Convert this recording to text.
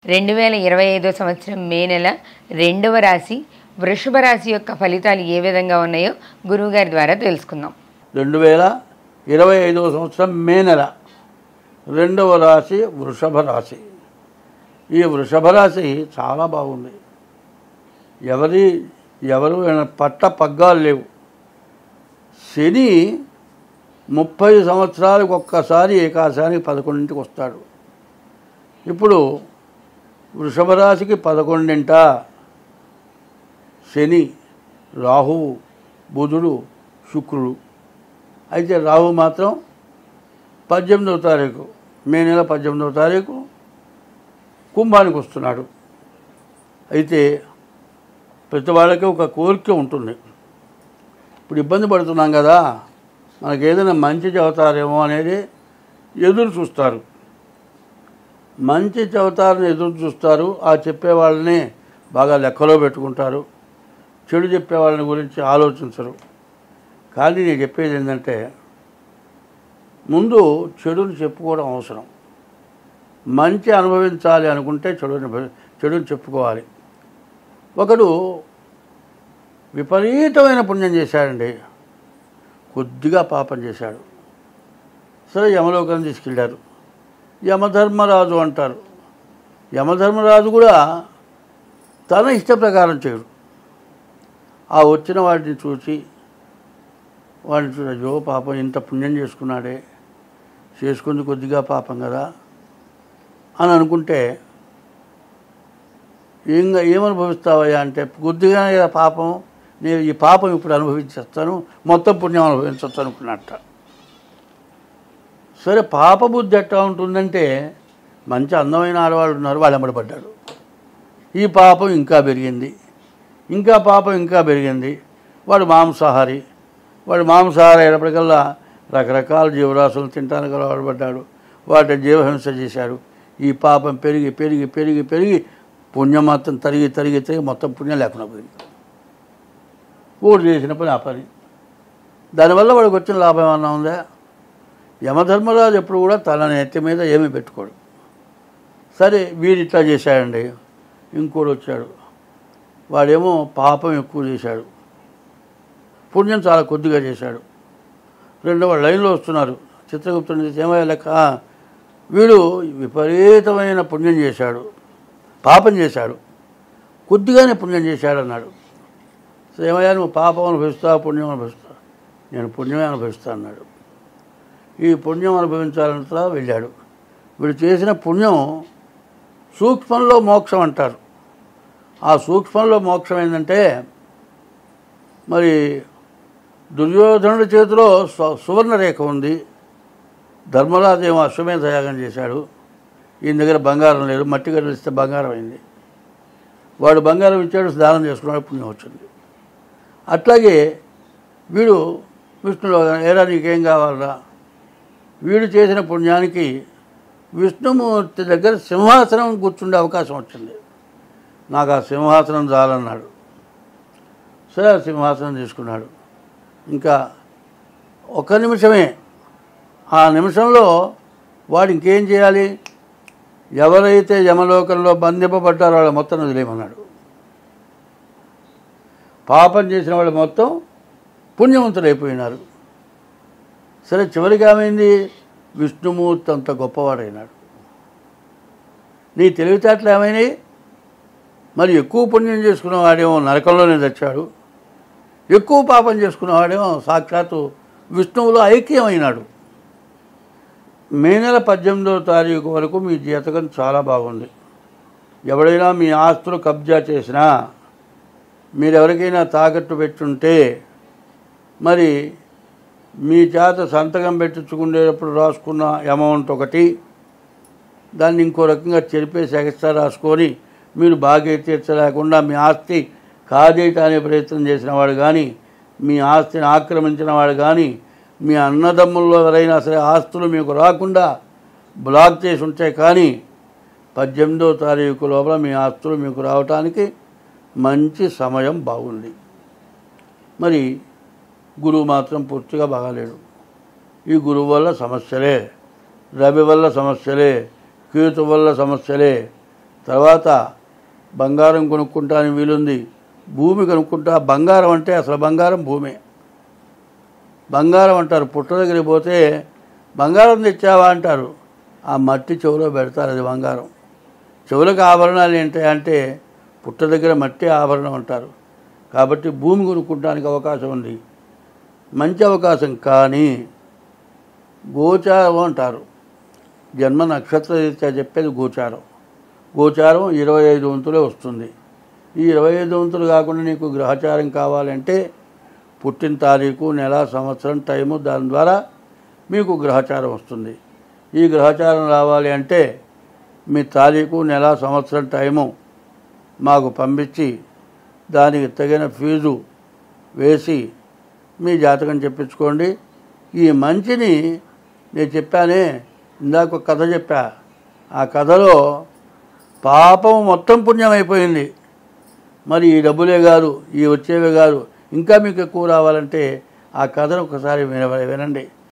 2025 సంవత్సరం మే నెల రెండవ రాశి వృషభ రాశి యొక్క ఫలితాలు ఏ విధంగా ఉన్నాయో గురువుగారి ద్వారా తెలుసుకుందాం. 2025 సంవత్సరం మే నెల రెండవ రాశి వృషభ రాశి. ఈ వృషభ రాశి చాలా బాగుంది. ఎవరు పట్ట పగ్గాలు లేవు. శని 30 సంవత్సరాలకు ఒక్కసారి ఏకాశానికి 11ంటికి వస్తాడు. ఇప్పుడు వృషభ రాశికి 11ంట శని, రాహువు, బుధుడు, శుక్రుడు. అయితే రాహు మాత్రం 18వ తారీఖు మే నెల 18వ తారీఖు కుంభానికి వస్తున్నాడు. అయితే ప్రతి వాళ్ళకి ఒక కోరిక ఉంటుంది. ఇప్పుడు ఇబ్బంది పడుతున్నాం కదా, మనకు ఏదైనా మంచి చెబుతారేమో అనేది ఎదురు చూస్తారు. మంచి చెబుతారని ఎదురు చూస్తారు. ఆ చెప్పేవాళ్ళని బాగా లెక్కలో పెట్టుకుంటారు. చెడు చెప్పేవాళ్ళని గురించి ఆలోచించరు. కానీ నేను చెప్పేది ఏంటంటే, ముందు చెడుని చెప్పుకోవడం అవసరం. మంచి అనుభవించాలి అనుకుంటే చెడుని చెప్పుకోవాలి. ఒకడు విపరీతమైన పుణ్యం చేశాడండి, కొద్దిగా పాపం చేశాడు. సరే, యమలోకం తీసుకెళ్ళారు. యమధర్మరాజు అంటారు. యమధర్మరాజు కూడా తన ఇష్ట ప్రకారం చేయడు. ఆ వచ్చిన వాటిని చూసి అయ్యో పాపం ఇంత పుణ్యం చేసుకుంది కొద్దిగా పాపం కదా అని అనుకుంటే, ఏమనుభవిస్తావయ్యా అంటే, కొద్దిగానే పాపం, నేను ఈ పాపం ఇప్పుడు అనుభవించేస్తాను, మొత్తం పుణ్యం అనుభవించవచ్చు అనుకున్నట్ట. సరే, పాపబుద్ధి ఎట్లా ఉంటుందంటే, మంచి అందమైన ఆడవాళ్ళు ఉన్నారు, వాళ్ళు ఎమ్మడపడ్డాడు. ఈ పాపం ఇంకా పెరిగింది, పాపం ఇంకా పెరిగింది. వాడు మాంసాహారి అయినప్పటికల్లా రకరకాల జీవరాశులను తినడానికి అలవాటుపడ్డాడు. వాటి జీవహింస చేశాడు. ఈ పాపం పెరిగి పెరిగి పెరిగి పెరిగి పుణ్యం మొత్తం తరిగి మొత్తం పుణ్యం లేకుండా పోయింది. ఓడి చేసిన పని ఆ పని. దానివల్ల వాడికి వచ్చిన లాభం ఏమన్నా ఉందా? యమధర్మరాజు ఎప్పుడు కూడా తన నెత్తి మీద ఏమీ పెట్టుకోడు. సరే, వీడు ఇట్లా చేశాడండి. ఇంకోటి వచ్చాడు, వాడేమో పాపం ఎక్కువ చేశాడు, పుణ్యం చాలా కొద్దిగా చేశాడు. రెండవ లైన్లో వస్తున్నారు. చిత్రగుప్తుని ఏమయ్యా లెక్క, వీడు విపరీతమైన పుణ్యం చేశాడు, పాపం చేశాడు, కొద్దిగానే పుణ్యం చేశాడు అన్నాడు. సో ఏమయ్యా, నువ్వు పాపం అనుభవిస్తావా పుణ్యం అనుభవిస్తావా? నేను పుణ్యమే అనుభవిస్తా అన్నాడు. ఈ పుణ్యం అనుభవించాలంతా వెళ్ళాడు. వీడు చేసిన పుణ్యం సూక్ష్మంలో మోక్షం అంటారు. ఆ సూక్ష్మంలో మోక్షం ఏంటంటే, మరి దుర్యోధనుడి చేతిలో సువర్ణరేఖ ఉంది. ధర్మరాజు ఏమో అశ్వమేధ యాగం చేశాడు. ఈయన దగ్గర బంగారం లేదు, మట్టి గడ్డలు ఇస్తే బంగారం అయింది. వాడు బంగారం ఇచ్చాడు, దానం చేసుకున్నాడు, పుణ్యం వచ్చింది. అట్లాగే వీడు విష్ణులో, ఏరా నీకేం కావాలరా? వీడు చేసిన పుణ్యానికి విష్ణుమూర్తి దగ్గర సింహాసనం కూర్చుండే అవకాశం వచ్చింది. నాకు ఆ సింహాసనం చాలన్నాడు. సరే, ఆ సింహాసనం తీసుకున్నాడు. ఇంకా ఒక నిమిషమే, ఆ నిమిషంలో వాడు ఇంకేం చేయాలి? ఎవరైతే యమలోకంలో బంధింపబడ్డారో వాళ్ళ మొత్తం వదిలేయమన్నాడు. పాపం చేసిన వాళ్ళు మొత్తం పుణ్యవంతులైపోయినారు. సరే, చివరికి ఏమైంది? విష్ణుమూర్తి అంత గొప్పవాడైనాడు. నీ తెలివితేటలు ఏమైనాయి? మరి ఎక్కువ పుణ్యం చేసుకున్నవాడేమో నరకంలోనే తెచ్చాడు, ఎక్కువ పాపం చేసుకున్నవాడేమో సాక్షాత్తు విష్ణువులో ఐక్యమైనాడు. మే నెల 18వ తారీఖు వరకు మీ జీవితం చాలా బాగుంది. ఎవడైనా మీ ఆస్తులు కబ్జా చేసినా, మీరు ఎవరికైనా తాకట్టు పెట్టుంటే, మరి మీ చేత సంతకం పెట్టించుకునేటప్పుడు రాసుకున్న అమౌంట్ ఒకటి, దాన్ని ఇంకో రకంగా చెరిపేసి ఎక్స్ట్రా రాసుకొని మీరు బాగా తీర్చలేకుండా మీ ఆస్తి కాజేయటానికి ప్రయత్నం చేసిన వాడు కానీ, మీ ఆస్తిని ఆక్రమించిన వాడు కానీ, మీ అన్నదమ్ముల్లో ఎవరైనా సరే ఆస్తులు మీకు రాకుండా బ్లాక్ చేసి ఉంటే కానీ 18వ తారీఖు లోపల మీ ఆస్తులు మీకు రావటానికి మంచి సమయం బాగుంది. మరి గురువు మాత్రం పూర్తిగా బాగాలేడు. ఈ గురువు వల్ల సమస్యలే, రవి వల్ల సమస్యలే, కేతు వల్ల సమస్యలే. తర్వాత బంగారం కొనుక్కుంటానికి వీలుంది, భూమి కొనుక్కుంటా. బంగారం అంటే అసలు బంగారం భూమే. బంగారం అంటారు. పుట్ట దగ్గరికి పోతే బంగారం తెచ్చావా అంటారు. ఆ మట్టి చెవులో పెడతారు, అది బంగారం. చెవులకు ఆభరణాలు ఏంటంటే పుట్ట దగ్గర మట్టి ఆభరణం అంటారు. కాబట్టి భూమి కొనుక్కుంటానికి అవకాశం ఉంది, మంచి అవకాశం. కానీ గోచారం అంటారు. జన్మ నక్షత్ర రీత్యా చెప్పేది గోచారం. గోచారం 25 వంతులే వస్తుంది. ఈ 25 వంతులు కాకుండా నీకు గ్రహచారం కావాలంటే పుట్టిన తారీఖు, నెల, సంవత్సరం, టైము, దాని ద్వారా మీకు గ్రహచారం వస్తుంది. ఈ గ్రహచారం రావాలి అంటే మీ తారీఖు, నెల, సంవత్సరం, టైము మాకు పంపించి దానికి తగిన ఫీజు వేసి మీ జాతకం చెప్పించుకోండి. ఈ మంచిని నేను చెప్పానే, ఇందాక ఒక కథ చెప్పా. ఆ కథలో పాపం మొత్తం పుణ్యం అయిపోయింది. మరి ఈ డబ్బులే కాదు, ఈ వచ్చేవే కాదు, ఇంకా మీకు ఎక్కువ రావాలంటే ఆ కథను ఒకసారి వినండి.